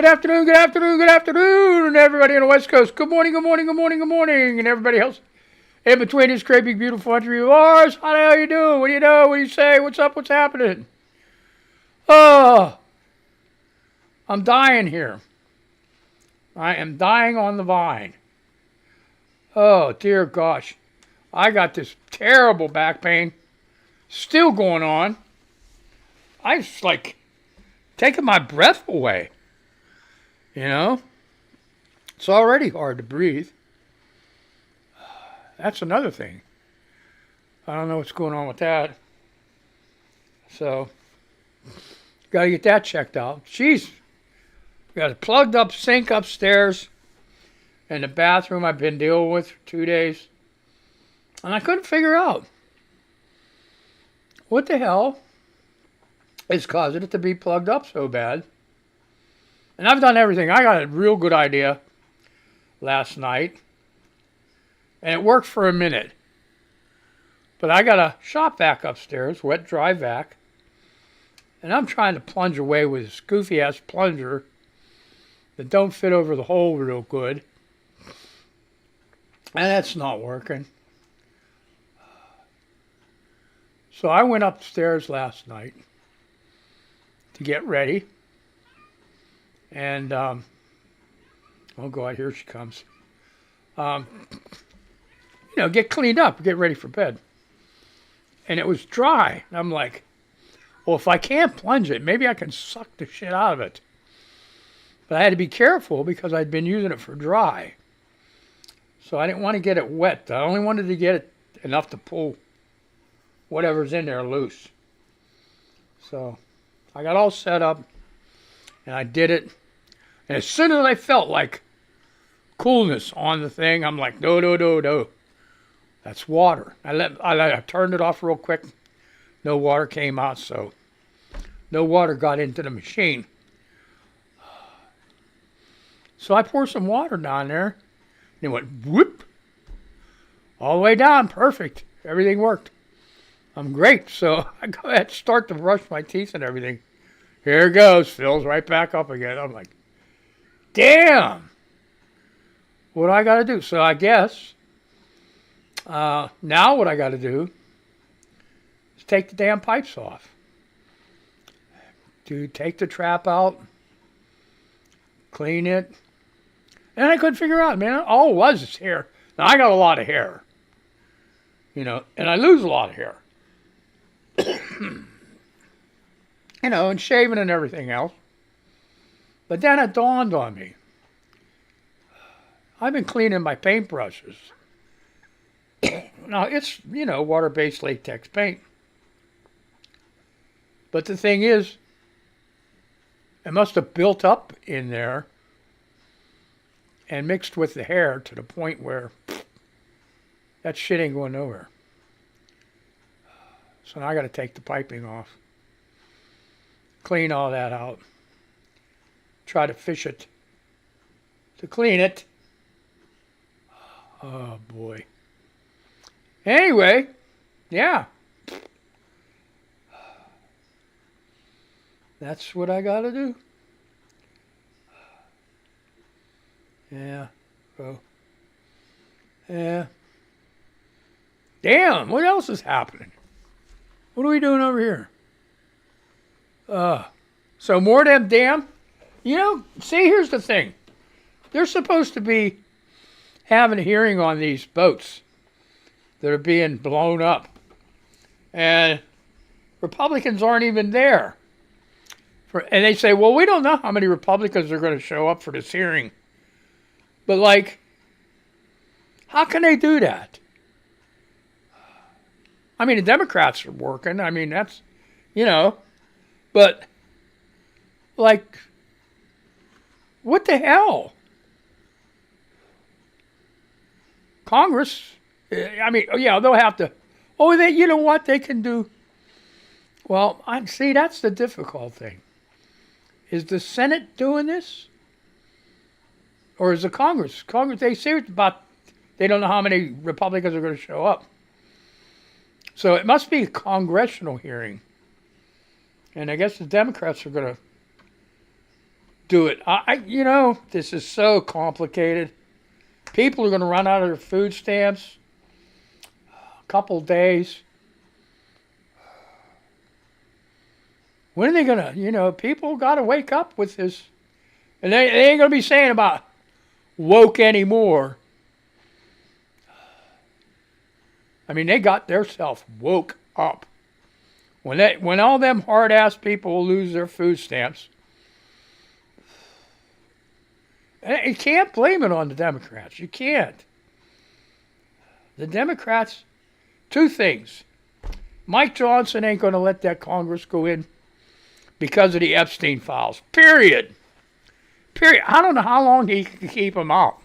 good afternoon, good afternoon, and everybody on the West Coast. Good morning, good morning, good morning, good morning, and everybody else in between this great big beautiful country of ours. How the hell you doing? What do you know? What do you say? What's up? What's happening? Oh, I'm dying here. I am dying on the vine. Oh, dear gosh. I got this terrible back pain still going on. I just like taking my breath away. You know? It's already hard to breathe. That's another thing. I don't know what's going on with that. So, got to get that checked out. Jeez. Got a plugged up sink upstairs in the bathroom I've been dealing with for 2 days. And I couldn't figure out what the hell is causing it to be plugged up so bad. And I've done everything. I got a real good idea last night. And it worked for a minute. But I got a shop vac upstairs, wet dry vac. And I'm trying to plunge away with this goofy ass plunger that don't fit over the hole real good. And that's not working. So I went upstairs last night to get ready. And, oh God, here she comes. Get cleaned up, get ready for bed. And it was dry. And I'm like, well, if I can't plunge it, maybe I can suck the shit out of it. But I had to be careful because I'd been using it for dry. So I didn't want to get it wet. I only wanted to get it enough to pull whatever's in there loose. So I got all set up and I did it. And as soon as I felt like coolness on the thing, I'm like, no. That's water. I turned it off real quick. No water came out, so no water got into the machine. So I poured some water down there, and it went whoop, all the way down. Perfect. Everything worked. I'm great. So I go ahead and start to brush my teeth and everything. Here it goes. Fills right back up again. I'm like, damn. What do I got to do? So I guess now what I got to do is take the damn pipes off. To take the trap out, clean it. And I couldn't figure out, man, all it was is hair. Now, I got a lot of hair, and I lose a lot of hair. And shaving and everything else. But then it dawned on me. I've been cleaning my paintbrushes. Now, it's, water-based latex paint. But the thing is, it must have built up in there and mixed with the hair to the point where that shit ain't going nowhere. So now I got to take the piping off, clean all that out, try to fish it to clean it. Oh boy. Anyway, yeah. That's what I got to do. Yeah. So. Yeah. Damn, what else is happening? What are we doing over here? So more of them damn. See, here's the thing. They're supposed to be having a hearing on these boats that are being blown up. And Republicans aren't even there. And they say, well, we don't know how many Republicans are going to show up for this hearing. But, how can they do that? I mean, the Democrats are working. I mean, that's, But, what the hell? Congress, they'll have to. Oh, you know what they can do? Well, see, that's the difficult thing. Is the Senate doing this? Or is the Congress? They say they don't know how many Republicans are going to show up. So it must be a congressional hearing. And I guess the Democrats are going to do it. This is so complicated. People are going to run out of their food stamps a couple days. When are they going to, people got to wake up with this. And they ain't going to be saying about woke anymore. I mean, they got theirself woke up. When all them hard-ass people lose their food stamps, you can't blame it on the Democrats. You can't. The Democrats, two things. Mike Johnson ain't going to let that Congress go in because of the Epstein files. Period. I don't know how long he can keep them out.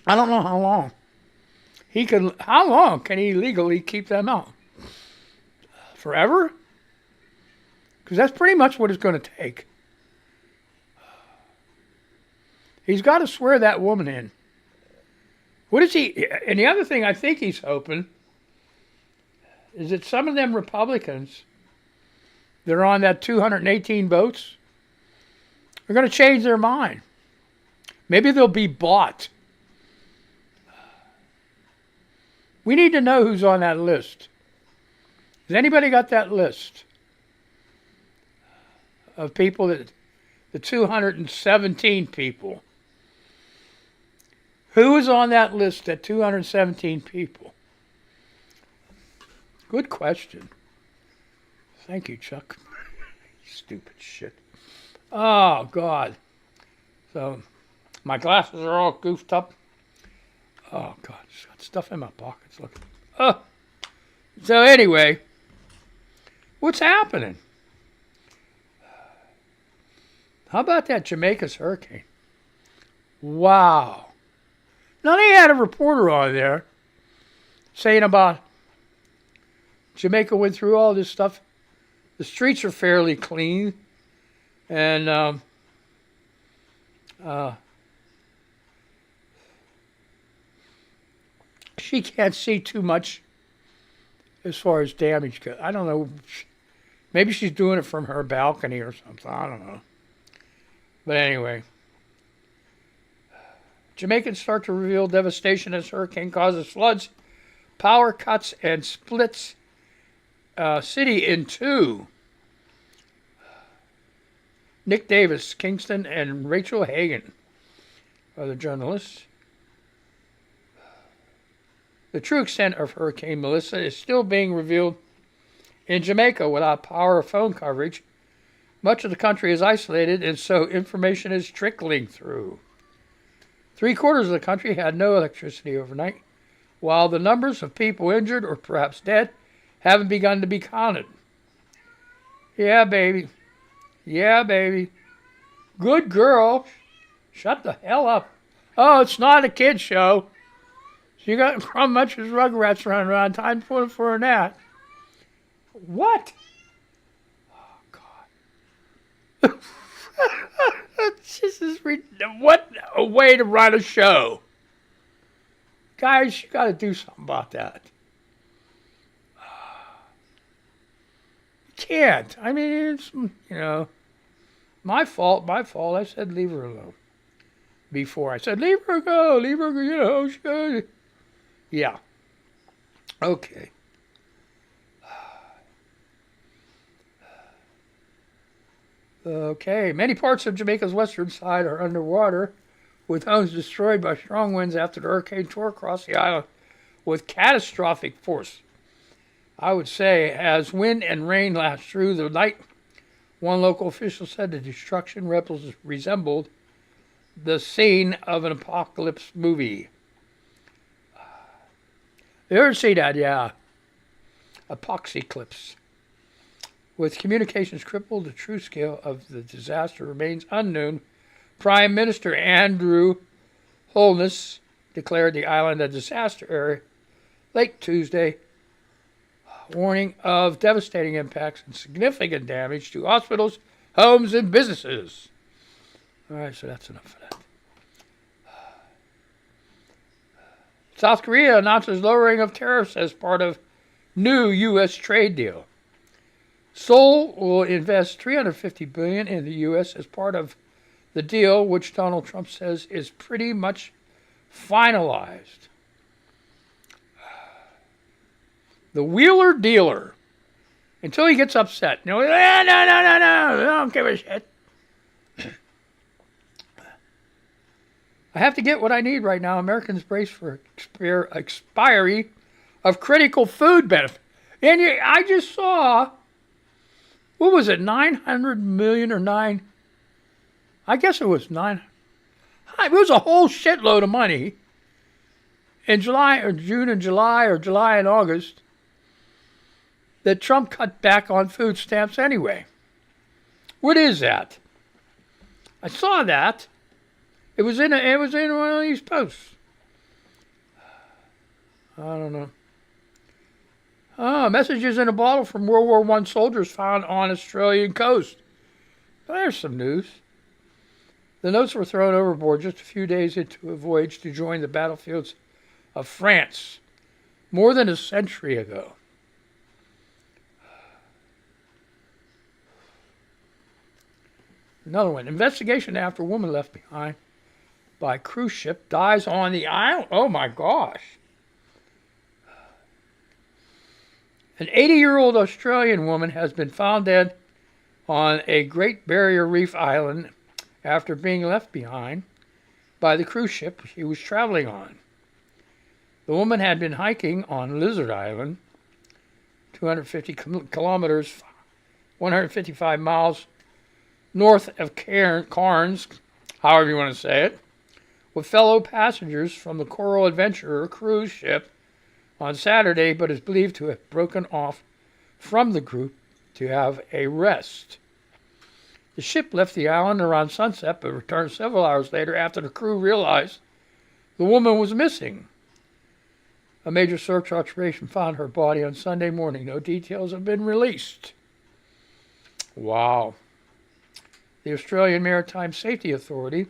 I don't know how long. How long can he legally keep them out? Forever? Because that's pretty much what it's going to take. He's got to swear that woman in. What is he? And the other thing I think he's hoping is that some of them Republicans that are on that 218 votes are going to change their mind. Maybe they'll be bought. We need to know who's on that list. Has anybody got that list of people the 217 people? Who is on that list at 217 people? Good question. Thank you, Chuck. Stupid shit. Oh, God. So, my glasses are all goofed up. Oh, God. Just got stuff in my pockets. Look. Oh. So, anyway, what's happening? How about that Jamaica's hurricane? Wow. Now, they had a reporter on there saying about Jamaica went through all this stuff. The streets are fairly clean. And she can't see too much as far as damage goes. I don't know. Maybe she's doing it from her balcony or something. I don't know. But anyway. Jamaicans start to reveal devastation as hurricane causes floods, power cuts, and splits city in two. Nick Davis, Kingston, and Rachel Hagen are the journalists. The true extent of Hurricane Melissa is still being revealed in Jamaica without power or phone coverage. Much of the country is isolated, and so information is trickling through. 3/4 of the country had no electricity overnight, while the numbers of people injured or perhaps dead haven't begun to be counted. Yeah, baby. Yeah, baby. Good girl. Shut the hell up. Oh, it's not a kid show. So you got from much as Rugrats running around. Time for a nap. What? Oh, God. This is what a way to run a show. Guys, you got to do something about that. You can't. I mean, it's, my fault. I said leave her alone. Before I said leave her go, she goes. Yeah. Okay. Okay, many parts of Jamaica's western side are underwater, with homes destroyed by strong winds after the hurricane tore across the island with catastrophic force. I would say, as wind and rain lashed through the night, one local official said the destruction resembled the scene of an apocalypse movie. You ever see that? Yeah. Apocalypse. With communications crippled, the true scale of the disaster remains unknown. Prime Minister Andrew Holness declared the island a disaster area late Tuesday, warning of devastating impacts and significant damage to hospitals, homes, and businesses. All right, so that's enough of that. South Korea announces lowering of tariffs as part of new U.S. trade deal. Seoul will invest $350 billion in the U.S. as part of the deal, which Donald Trump says is pretty much finalized. The wheeler dealer, until he gets upset. No, no, I don't give a shit. I have to get what I need right now. Americans brace for expiry of critical food benefit. And I just saw, what was it, 900 million or nine? I guess it was nine. It was a whole shitload of money in July or June and July or July and August that Trump cut back on food stamps anyway. What is that? I saw that. It was in one of these posts. I don't know. Messages in a bottle from World War I soldiers found on Australian coast. There's some news. The notes were thrown overboard just a few days into a voyage to join the battlefields of France more than a century ago. Another one. Investigation after woman left behind by cruise ship dies on the island. Oh my gosh. An 80-year-old Australian woman has been found dead on a Great Barrier Reef island after being left behind by the cruise ship she was traveling on. The woman had been hiking on Lizard Island, 250 kilometers, 155 miles north of Cairns, however you want to say it, with fellow passengers from the Coral Adventurer cruise ship on Saturday, but is believed to have broken off from the group to have a rest. The ship left the island around sunset, but returned several hours later after the crew realized the woman was missing. A major search operation found her body on Sunday morning. No details have been released. Wow. The Australian Maritime Safety Authority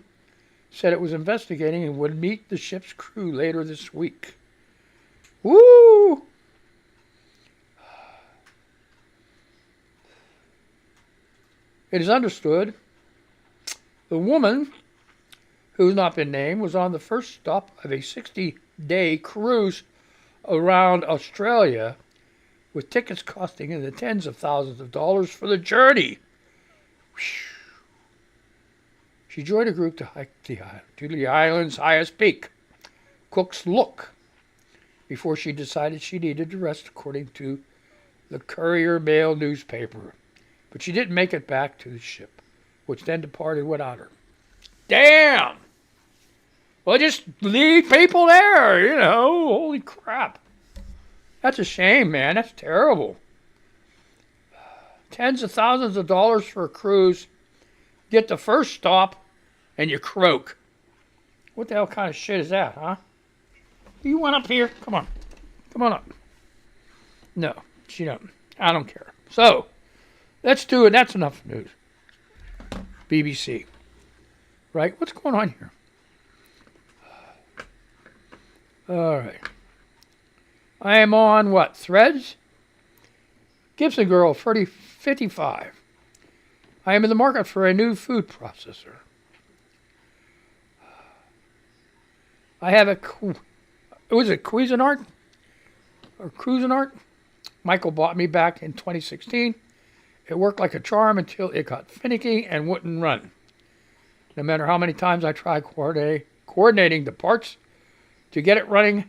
said it was investigating and would meet the ship's crew later this week. Woo! It is understood the woman, who's not been named, was on the first stop of a 60-day cruise around Australia, with tickets costing in the tens of thousands of dollars for the journey. She joined a group to hike to the island's highest peak, Cook's Look, before she decided she needed to rest, according to the Courier Mail newspaper. But she didn't make it back to the ship, which then departed without her. Damn! Well, just leave people there, you know. Holy crap. That's a shame, man. That's terrible. Tens of thousands of dollars for a cruise. Get the first stop, and you croak. What the hell kind of shit is that, huh? You want up here? Come on. Come on up. No, she don't. I don't care. So, let's do it. That's enough news. BBC. Right? What's going on here? All right. I am on what? Threads? Gibson girl, 55. I am in the market for a new food processor. I have a, was it Cuisinart? Or Cuisinart? Michael bought me back in 2016. It worked like a charm until it got finicky and wouldn't run. No matter how many times I tried coordinating the parts to get it running,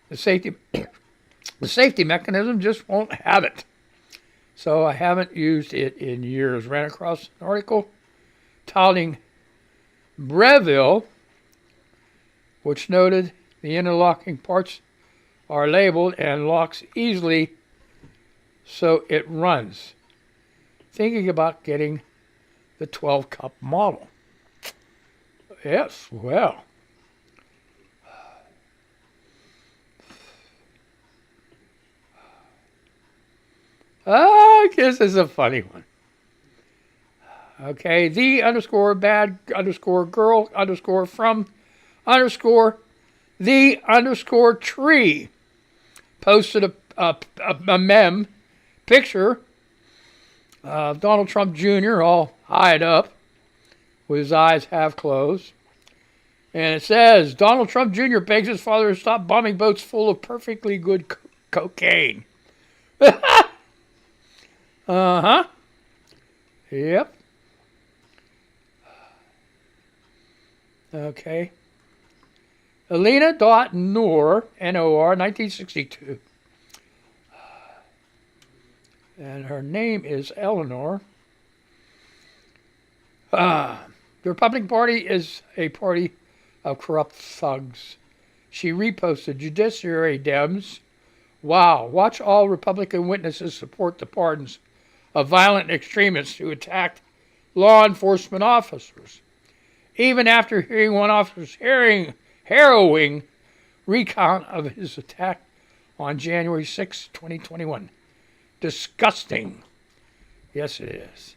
the safety mechanism just won't have it. So I haven't used it in years. Ran across an article touting Breville, which noted the interlocking parts are labeled and locks easily so it runs. Thinking about getting the 12-cup model. Yes, well. This is a funny one. Okay, the underscore bad underscore girl underscore from underscore the underscore tree posted a meme picture Donald Trump Jr. all eyed up with his eyes half closed. And it says, Donald Trump Jr. begs his father to stop bombing boats full of perfectly good cocaine. Uh-huh. Yep. Okay. Alina Dot Noor, N-O-R, 1962. And her name is Eleanor. The Republican Party is a party of corrupt thugs. She reposted Judiciary Dems. Wow. Watch all Republican witnesses support the pardons of violent extremists who attacked law enforcement officers. Even after hearing one officer's harrowing recount of his attack on January 6, 2021. Disgusting. Yes, it is.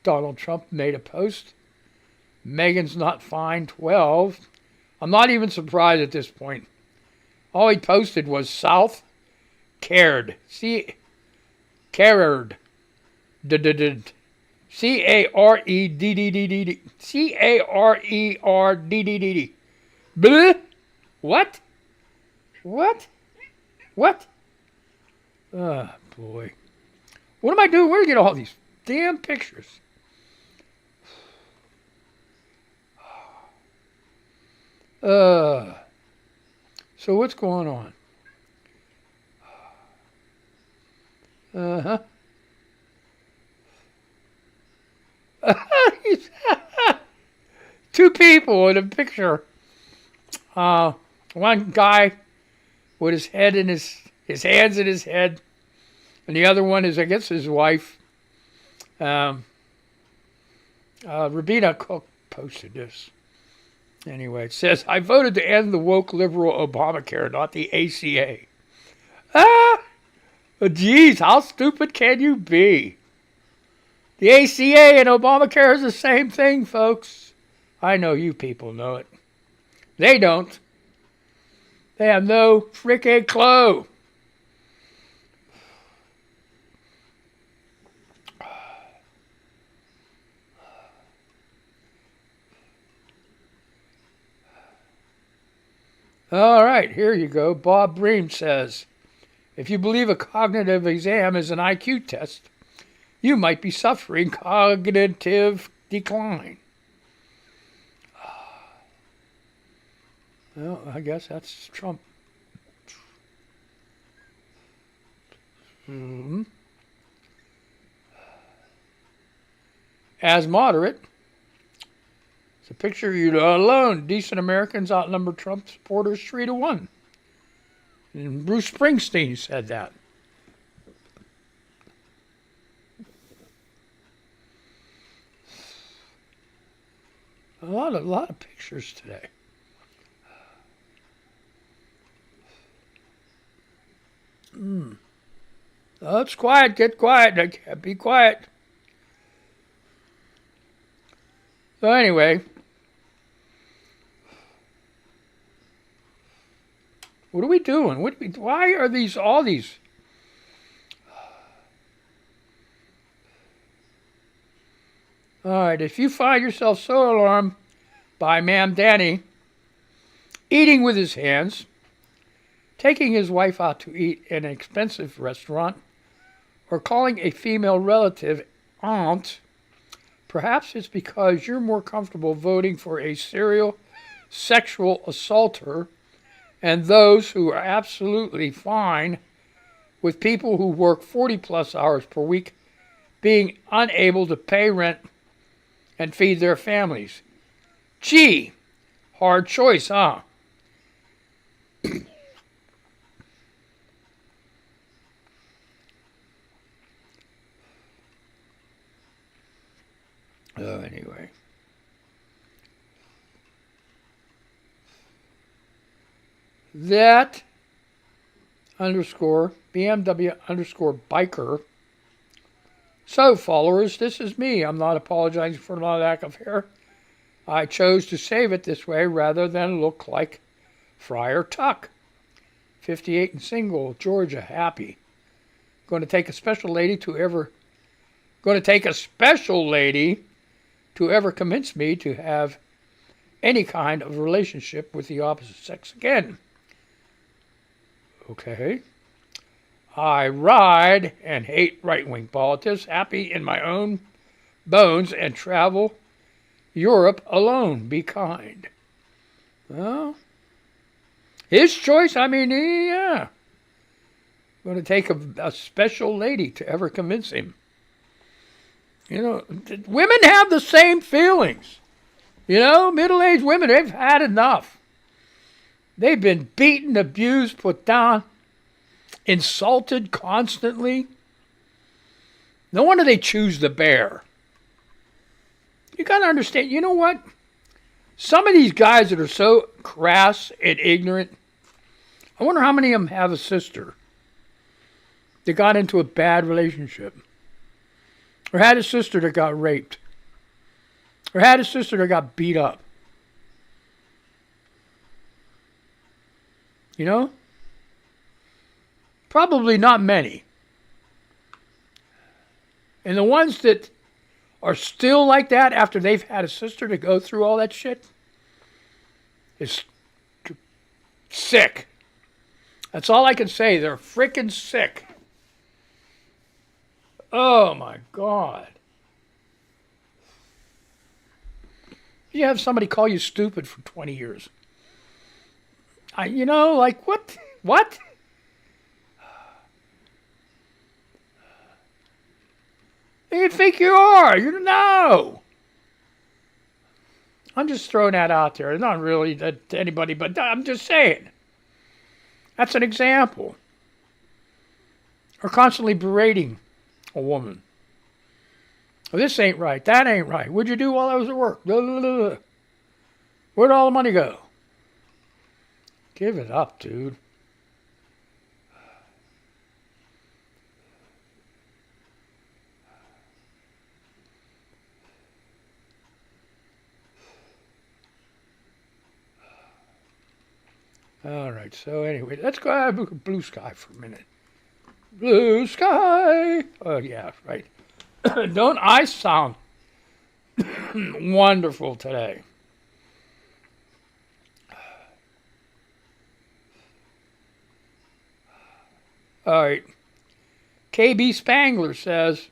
Donald Trump made a post. Megan's not fine, 12. I'm not even surprised at this point. All he posted was South cared. Cared. C-A-R-E-D-D-D-D-D. C-A-R-E-R-D-D-D-D. Bleh? What? What? What? Oh, boy. What am I doing? Where do I get all these damn pictures? So what's going on? Uh-huh. Two people in a picture. One guy with his head in his hands in his head, and the other one is, I guess, his wife. Rabina Cook posted this. Anyway, it says, I voted to end the woke liberal Obamacare, not the ACA. Geez, how stupid can you be? The ACA and Obamacare is the same thing, folks. I know you people know it. They don't. They have no freaking clue. All right, here you go. Bob Bream says, if you believe a cognitive exam is an IQ test, you might be suffering cognitive decline. Well, I guess that's Trump. As moderate, it's a picture of you alone. Decent Americans outnumber Trump supporters 3-1. And Bruce Springsteen said that. A lot of pictures today. Oh, it's quiet. Get quiet. I can't be quiet. So anyway, what are we doing? Why are all these? All right, if you find yourself so alarmed by Ma'am Danny eating with his hands, taking his wife out to eat in an expensive restaurant, or calling a female relative aunt, perhaps it's because you're more comfortable voting for a serial sexual assaulter and those who are absolutely fine with people who work 40-plus hours per week being unable to pay rent and feed their families. Gee, hard choice, huh? Anyway. That _ BMW _ biker. So, followers, this is me. I'm not apologizing for my lack of hair. I chose to save it this way rather than look like Friar Tuck. 58 and single, Georgia, happy. Going to take a special lady to ever convince me to have any kind of relationship with the opposite sex again. Okay. I ride and hate right-wing politics, happy in my own bones, and travel Europe alone. Be kind. Well, his choice. I mean, yeah. Going to take a special lady to ever convince him. You know, women have the same feelings. You know, middle-aged women, they've had enough. They've been beaten, abused, put down, insulted constantly. No wonder they choose the bear. You got to understand, you know what? Some of these guys that are so crass and ignorant, I wonder how many of them have a sister that got into a bad relationship, or had a sister that got raped, or had a sister that got beat up. You know? Probably not many. And the ones that are still like that after they've had a sister to go through all that shit is sick. That's all I can say. They're freaking sick. Oh my God. You have somebody call you stupid for 20 years. Like, what? What? Who do you think you are? You know. I'm just throwing that out there. Not really to anybody, but I'm just saying. That's an example. Or constantly berating a woman. Well, this ain't right. That ain't right. What'd you do while I was at work? Blah, blah, blah. Where'd all the money go? Give it up, dude. All right, so anyway, let's go have a blue sky for a minute. Blue sky. Oh, yeah, right. Don't I sound wonderful today? All right. KB Spangler says,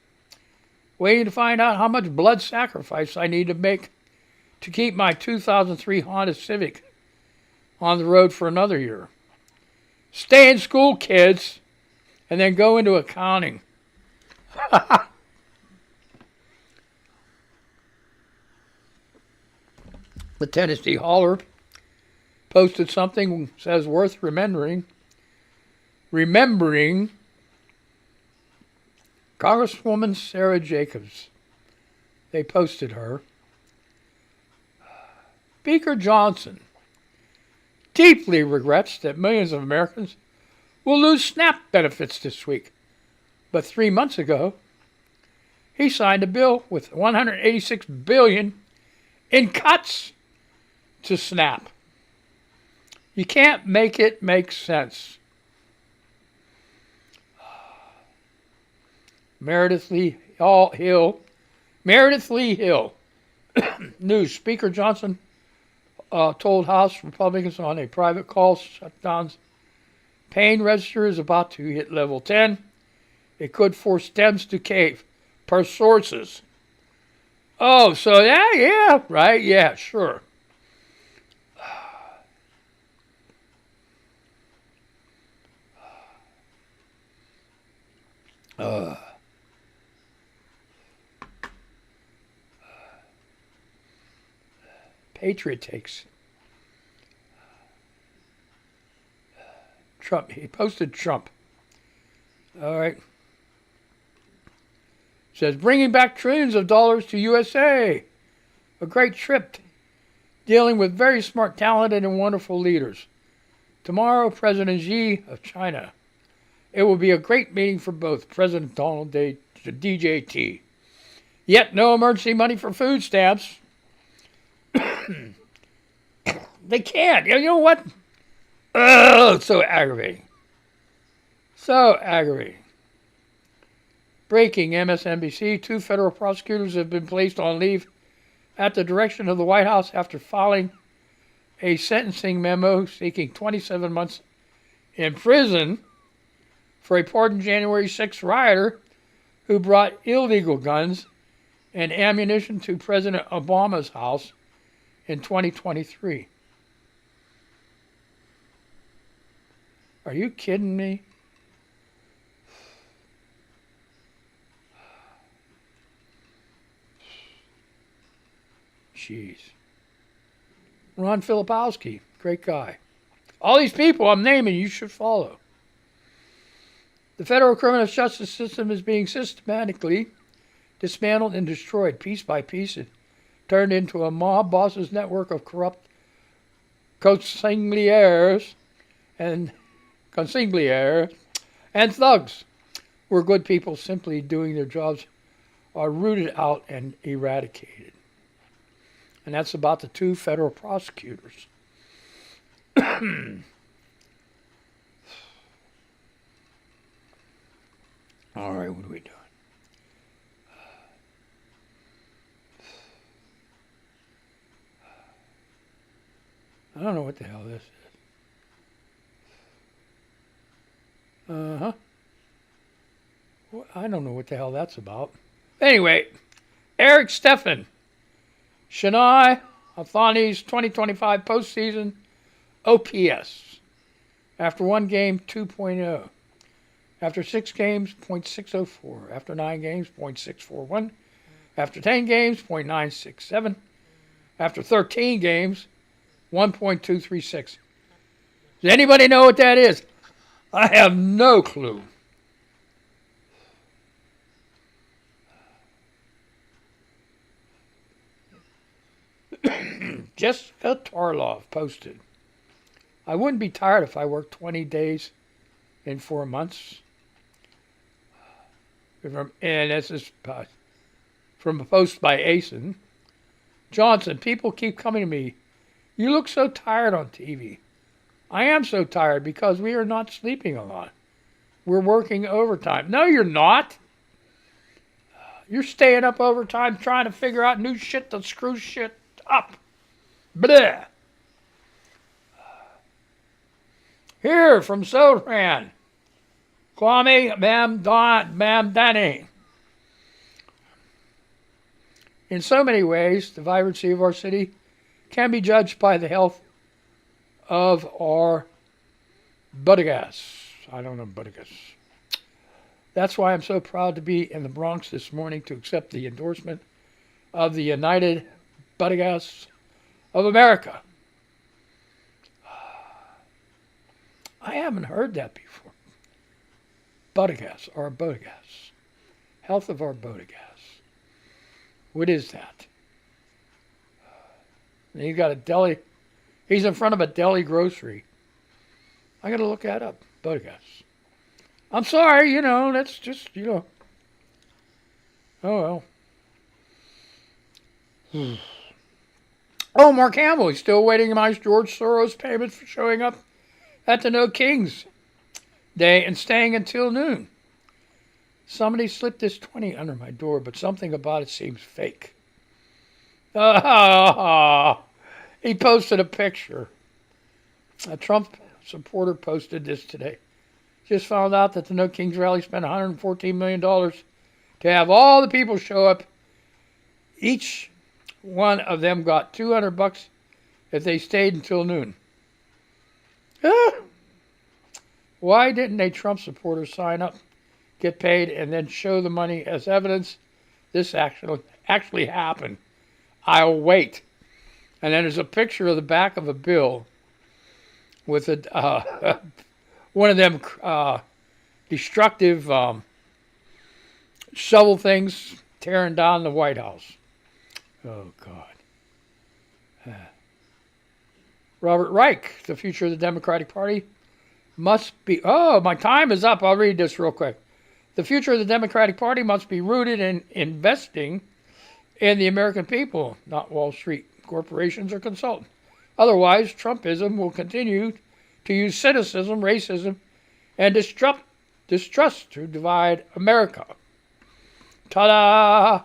waiting to find out how much blood sacrifice I need to make to keep my 2003 Honda Civic on the road for another year. Stay in school, kids, and then go into accounting. The Tennessee Holler posted something, says worth remembering. Remembering Congresswoman Sarah Jacobs. They posted her. Speaker Johnson deeply regrets that millions of Americans will lose SNAP benefits this week. But 3 months ago, he signed a bill with $186 billion in cuts to SNAP. You can't make it make sense. Meredith Lee Hill. News. Speaker Johnson told House Republicans on a private call shutdowns pain register is about to hit level 10. It could force Dems to cave, per sources. Oh, so yeah, right, yeah, sure. Patriot takes. Trump. He posted Trump. All right. Says, bringing back trillions of dollars to USA. A great trip. Dealing with very smart, talented, and wonderful leaders. Tomorrow, President Xi of China. It will be a great meeting for both President Donald DJT. Yet no emergency money for food stamps. They can't. You know what? Oh, it's so aggravating. So aggravating. Breaking MSNBC. 2 federal prosecutors have been placed on leave at the direction of the White House after filing a sentencing memo seeking 27 months in prison for a pardoned January 6th rioter who brought illegal guns and ammunition to President Obama's house in 2023. Are you kidding me? Jeez. Ron Filipowski, great guy. All these people I'm naming you should follow. The federal criminal justice system is being systematically dismantled and destroyed piece by piece and turned into a mob boss's network of corrupt consiglières and thugs, where good people simply doing their jobs are rooted out and eradicated. And that's about the 2 federal prosecutors. All right, what are we doing? I don't know what the hell this is. I don't know what the hell that's about. Anyway, Eric Steffen, Shania Athani's 2025 postseason OPS. After 1 game, 2.0. After 6 games, .604. After 9 games, .641. After 10 games, .967. After 13 games, 1.236. Does anybody know what that is? I have no clue. Jessica Tarlov posted, I wouldn't be tired if I worked 20 days in 4 months. And this is from a post by Asen. Johnson, people keep coming to me. You look so tired on TV. I am so tired because we are not sleeping a lot. We're working overtime. No, you're not. You're staying up overtime trying to figure out new shit to screw shit up. Bleh. Here from Sodran. Kwame Mamdani. In so many ways, the vibrancy of our city can be judged by the health of our Budagas. I don't know Budagas. That's why I'm so proud to be in the Bronx this morning to accept the endorsement of the United Budagas of America. I haven't heard that before. Budagas, our Budagas. Health of our Budagas. What is that? And he's got a deli. He's in front of a deli grocery. I got to look that up. Budagas. I'm sorry, that's just, Oh, well. Oh, Mark Hamill, he's still waiting on George Soros payments for showing up at the No Kings Day and staying until noon. Somebody slipped this 20 under my door, but something about it seems fake. He posted a picture. A Trump supporter posted this today. Just found out that the No Kings rally spent $114 million to have all the people show up. Each one of them got $200 if they stayed until noon. Why didn't a Trump supporter sign up, get paid, and then show the money as evidence this actually happened? I'll wait. And then there's a picture of the back of a bill with one of them destructive shovel things tearing down the White House. Oh, God. Robert Reich, the future of the Democratic Party must be... Oh, my time is up. I'll read this real quick. The future of the Democratic Party must be rooted in investing in the American people, not Wall Street. corporations, or consultants. Otherwise, Trumpism will continue to use cynicism, racism, and distrust to divide America. Ta-da!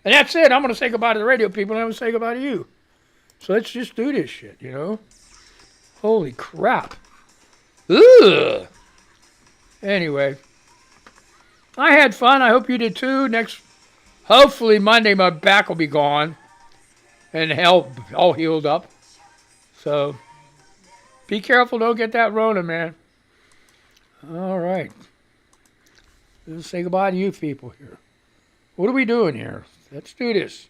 And that's it. I'm going to say goodbye to the radio people, and I'm going to say goodbye to you. So let's just do this shit, you know? Holy crap. Ugh! Anyway, I had fun. I hope you did too. Hopefully Monday my back will be gone and all healed up. So be careful. Don't get that Rona, man. All right. Let's say goodbye to you people here. What are we doing here? Let's do this.